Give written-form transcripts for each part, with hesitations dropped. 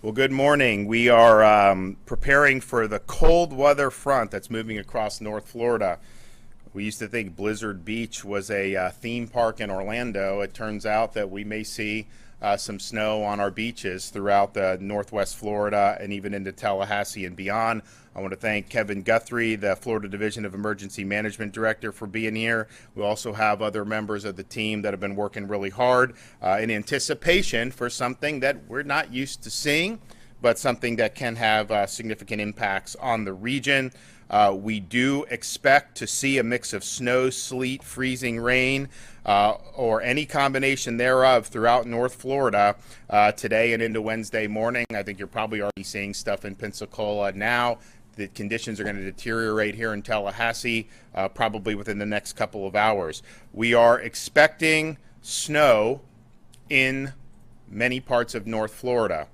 Well, good morning. We are preparing for the cold weather front that's moving across North Florida. We used to think Blizzard Beach was a theme park in Orlando. It turns out that we may see some snow on our beaches throughout the Northwest Florida and even into Tallahassee and beyond. I want to thank Kevin Guthrie, the Florida Division of Emergency Management Director, for being here. We also have other members of the team that have been working really hard in anticipation for something that we're not used to seeing, but something that can have significant impacts on the region. We do expect to see a mix of snow, sleet, freezing rain, or any combination thereof throughout North Florida today and into Wednesday morning. I think you're probably already seeing stuff in Pensacola now. The conditions are going to deteriorate here in Tallahassee probably within the next couple of hours. We are expecting snow in many parts of North Florida.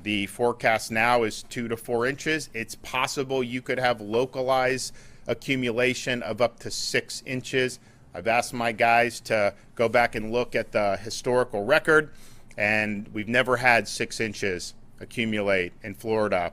The forecast now is 2 to 4 inches. It's possible you could have localized accumulation of up to 6 inches. I've asked my guys to go back and look at the historical record, and we've never had 6 inches accumulate in Florida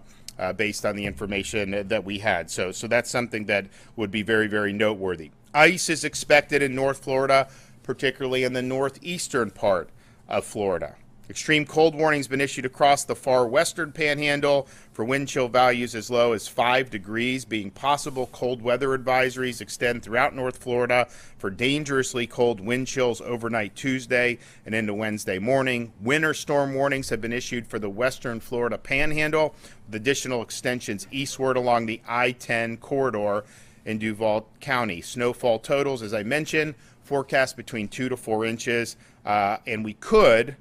based on the information that we had. So that's something that would be very, very noteworthy. Ice is expected in North Florida, particularly in the northeastern part of Florida. Extreme cold warning's been issued across the far western panhandle for wind chill values as low as 5 degrees, being possible. Cold weather advisories extend throughout North Florida for dangerously cold wind chills overnight Tuesday and into Wednesday morning. Winter storm warnings have been issued for the western Florida panhandle, with additional extensions eastward along the I-10 corridor in Duval County. Snowfall totals, as I mentioned, forecast between 2 to 4 inches, and we could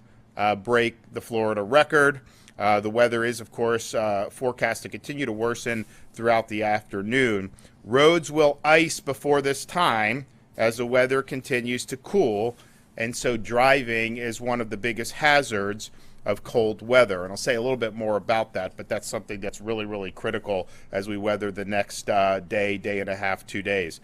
break the Florida record. The weather is, of course, forecast to continue to worsen throughout the afternoon. Roads will ice before this time as the weather continues to cool, and so driving is one of the biggest hazards of cold weather. And I'll say a little bit more about that, but that's something that's really, really critical as we weather the next day and a half, 2 days.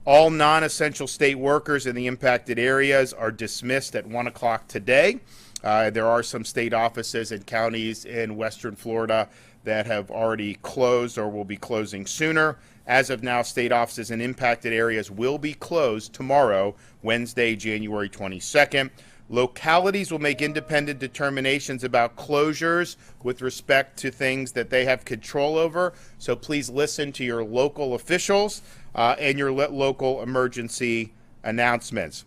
All non-essential state workers in the impacted areas are dismissed at 1 o'clock today. There are some state offices and counties in western Florida that have already closed or will be closing sooner. As of now, state offices in impacted areas will be closed tomorrow, Wednesday, January 22nd. Localities will make independent determinations about closures with respect to things that they have control over. So please listen to your local officials and your local emergency announcements.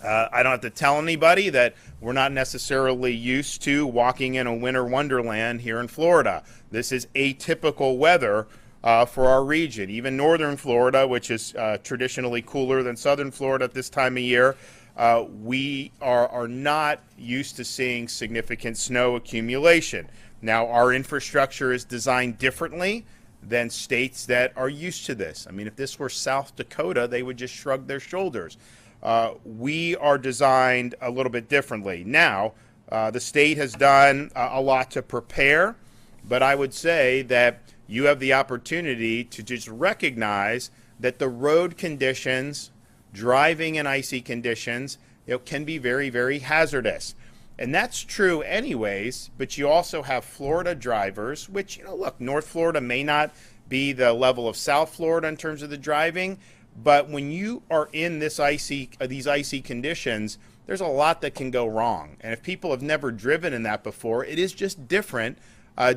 I don't have to tell anybody that we're not necessarily used to walking in a winter wonderland here in Florida. This is atypical weather for our region. Even northern Florida, which is traditionally cooler than southern Florida at this time of year, we are not used to seeing significant snow accumulation. Now, our infrastructure is designed differently than states that are used to this. I mean, if this were South Dakota, they would just shrug their shoulders. We are designed a little bit differently. Now, the state has done a lot to prepare, but I would say that you have the opportunity to just recognize that the road conditions, driving in icy conditions, can be very, very hazardous. And that's true anyways, but you also have Florida drivers, which, look, North Florida may not be the level of South Florida in terms of the driving, but when you are in these icy conditions, there's a lot that can go wrong. And if people have never driven in that before, it is just different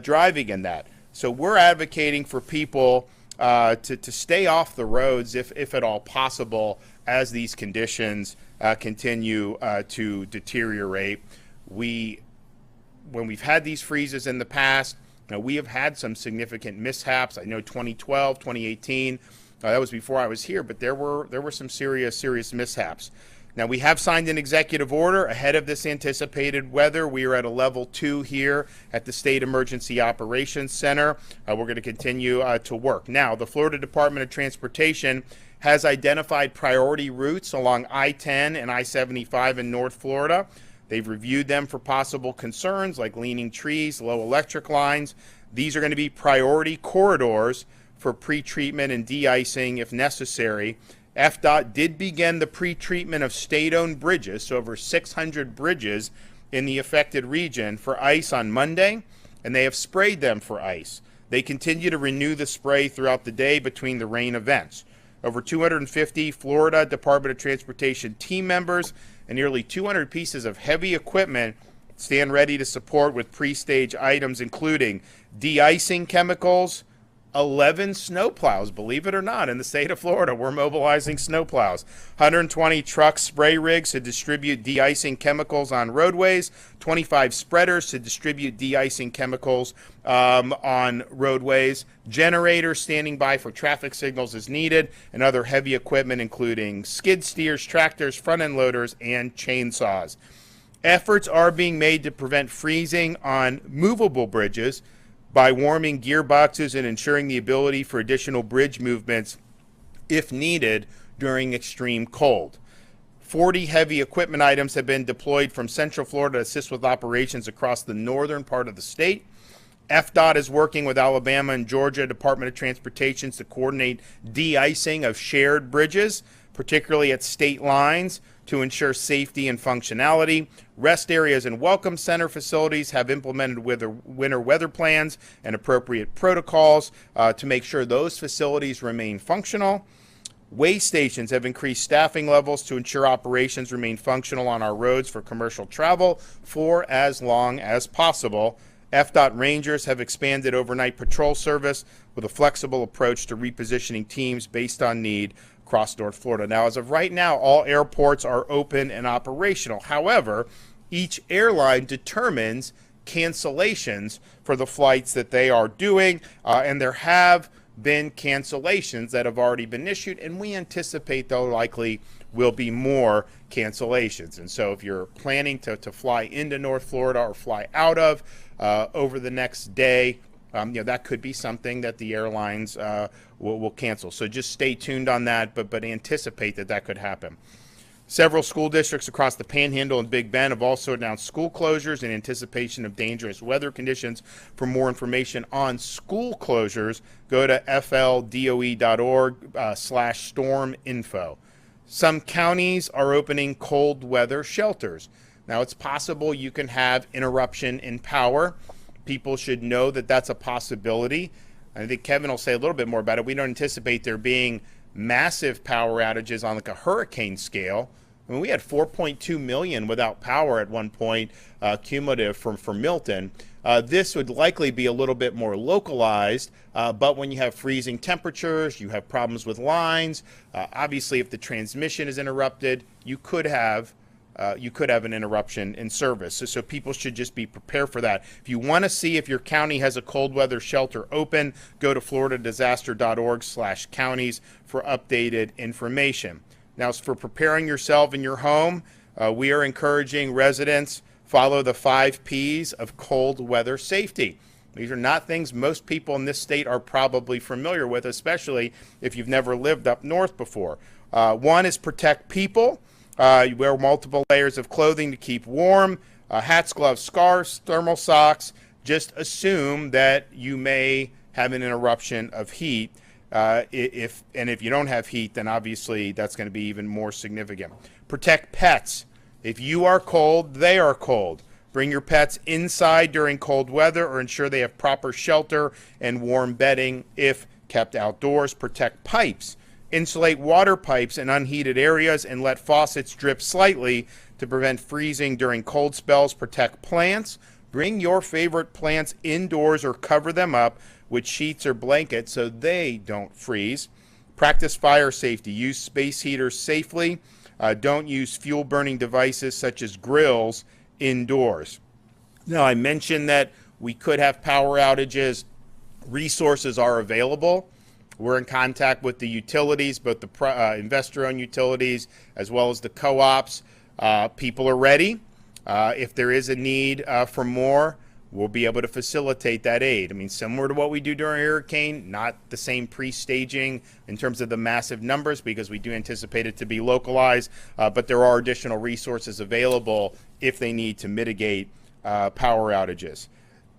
driving in that. So we're advocating for people to stay off the roads if at all possible as these conditions continue to deteriorate. When we've had these freezes in the past, we have had some significant mishaps. I know 2012, 2018, that was before I was here, but there were some serious mishaps. Now, we have signed an executive order ahead of this anticipated weather. We are at a level 2 here at the State Emergency Operations Center. We're going to continue to work. Now, the Florida Department of Transportation has identified priority routes along I-10 and I-75 in North Florida. They've reviewed them for possible concerns like leaning trees, low electric lines. These are going to be priority corridors for pre-treatment and de-icing if necessary. FDOT did begin the pre-treatment of state-owned bridges, so over 600 bridges in the affected region for ice on Monday. and they have sprayed them for ice. They continue to renew the spray throughout the day between the rain events. Over 250 Florida Department of Transportation team members and nearly 200 pieces of heavy equipment stand ready to support with pre-stage items including de-icing chemicals, 11 snowplows, believe it or not, in the state of Florida. We're mobilizing snowplows. 120 truck spray rigs to distribute de-icing chemicals on roadways. 25 spreaders to distribute de-icing chemicals on roadways. Generators standing by for traffic signals as needed. And other heavy equipment including skid steers, tractors, front-end loaders, and chainsaws. Efforts are being made to prevent freezing on movable bridges by warming gearboxes and ensuring the ability for additional bridge movements if needed during extreme cold. 40 heavy equipment items have been deployed from Central Florida to assist with operations across the northern part of the state. FDOT is working with Alabama and Georgia Department of Transportation to coordinate de-icing of shared bridges, particularly at state lines, to ensure safety and functionality. Rest areas and welcome center facilities have implemented winter weather plans and appropriate protocols to make sure those facilities remain functional. Way stations have increased staffing levels to ensure operations remain functional on our roads for commercial travel for as long as possible. FDOT Rangers have expanded overnight patrol service with a flexible approach to repositioning teams based on need across North Florida. Now, as of right now, all airports are open and operational. However, each airline determines cancellations for the flights that they are doing, and there have been cancellations that have already been issued, and we anticipate there likely will be more cancellations. And so if you're planning to fly into North Florida or fly out of over the next day, that could be something that the airlines will cancel. So just stay tuned on that, but anticipate that could happen. Several school districts across the Panhandle and Big Bend have also announced school closures in anticipation of dangerous weather conditions. For more information on school closures, go to fldoe.org/storminfo. Some counties are opening cold weather shelters. Now, it's possible you can have interruption in power. People should know that that's a possibility. I think Kevin will say a little bit more about it. We don't anticipate there being massive power outages on like a hurricane scale. I mean, we had 4.2 million without power at one point, cumulative from Milton. This would likely be a little bit more localized, but when you have freezing temperatures, you have problems with lines. Obviously, if the transmission is interrupted, you could have an interruption in service. So people should just be prepared for that. If you want to see if your county has a cold weather shelter open, go to floridadisaster.org/counties for updated information. Now, as for preparing yourself in your home, we are encouraging residents follow the 5 Ps of cold weather safety. These are not things most people in this state are probably familiar with, especially if you've never lived up north before. One is protect people. You wear multiple layers of clothing to keep warm, hats, gloves, scarves, thermal socks. Just assume that you may have an interruption of heat. If you don't have heat, then obviously that's going to be even more significant. Protect pets. If you are cold, they are cold. Bring your pets inside during cold weather or ensure they have proper shelter and warm bedding if kept outdoors. Protect pipes. Insulate water pipes in unheated areas and let faucets drip slightly to prevent freezing during cold spells. Protect plants. Bring your favorite plants indoors or cover them up with sheets or blankets so they don't freeze. Practice fire safety. Use space heaters safely. Don't use fuel-burning devices such as grills indoors. Now, I mentioned that we could have power outages. Resources are available. We're in contact with the utilities, both the investor-owned utilities as well as the co-ops. People are ready. If there is a need for more, we'll be able to facilitate that aid. I mean, similar to what we do during a hurricane, not the same pre-staging in terms of the massive numbers because we do anticipate it to be localized, but there are additional resources available if they need to mitigate power outages.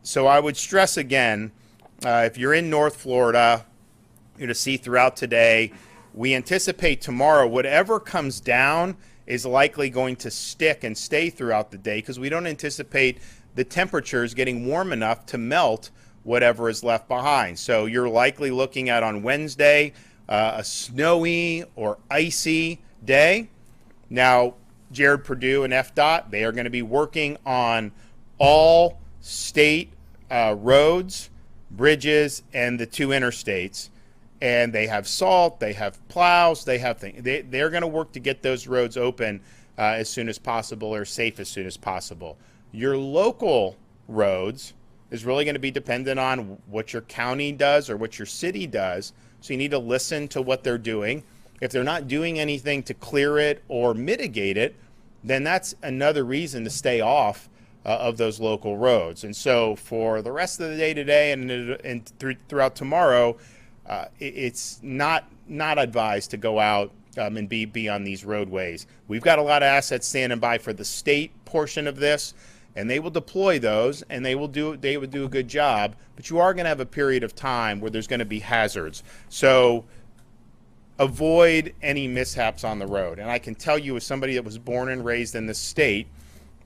So I would stress again, if you're in North Florida, you're going to see throughout today, we anticipate tomorrow, whatever comes down is likely going to stick and stay throughout the day because we don't anticipate the temperature is getting warm enough to melt whatever is left behind. So you're likely looking at on Wednesday a snowy or icy day. Now, Jared Perdue and FDOT, they are going to be working on all state roads, bridges, and the 2 interstates. And they have salt, they have plows, they have things. They're going to work to get those roads open as soon as possible, or safe as soon as possible. Your local roads is really going to be dependent on what your county does or what your city does. So you need to listen to what they're doing. If they're not doing anything to clear it or mitigate it, then that's another reason to stay off of those local roads. And so for the rest of the day today and throughout tomorrow, it's not advised to go out and be on these roadways. We've got a lot of assets standing by for the state portion of this, and they will deploy those, and they would do a good job. But you are going to have a period of time where there's going to be hazards. So avoid any mishaps on the road. And I can tell you, as somebody that was born and raised in this state,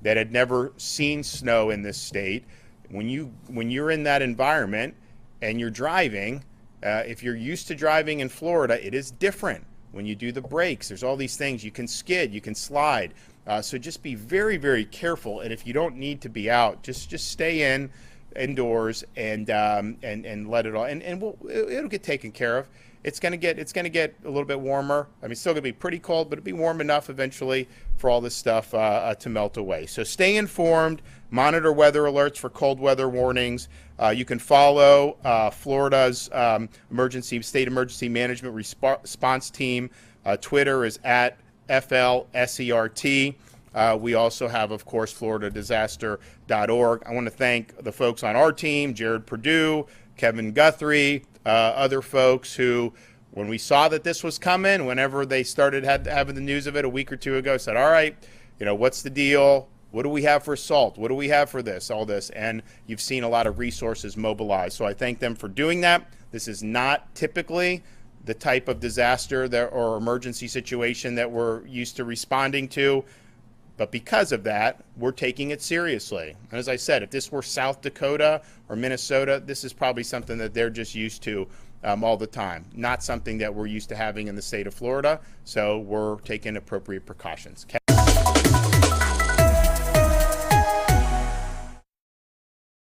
that had never seen snow in this state, when you're in that environment and you're driving, if you're used to driving in Florida, it is different. When you do the brakes, there's all these things. You can skid, you can slide. So just be very, very careful. And if you don't need to be out, just stay indoors and let it all. And it'll get taken care of. It's gonna get a little bit warmer. I mean, it's still gonna be pretty cold, but it'll be warm enough eventually for all this stuff to melt away. So stay informed. Monitor weather alerts for cold weather warnings. You can follow Florida's state emergency management response team. Twitter is at FLSERT. We also have, of course, FloridaDisaster.org. I want to thank the folks on our team, Jared Perdue, Kevin Guthrie, other folks who, when we saw that this was coming, whenever they started having the news of it a week or two ago, said, all right, what's the deal? What do we have for salt? What do we have for this, all this? And you've seen a lot of resources mobilized. So I thank them for doing that. This is not typically the type of disaster or emergency situation that we're used to responding to. But because of that, we're taking it seriously. And as I said, if this were South Dakota or Minnesota, this is probably something that they're just used to all the time. Not something that we're used to having in the state of Florida. So we're taking appropriate precautions.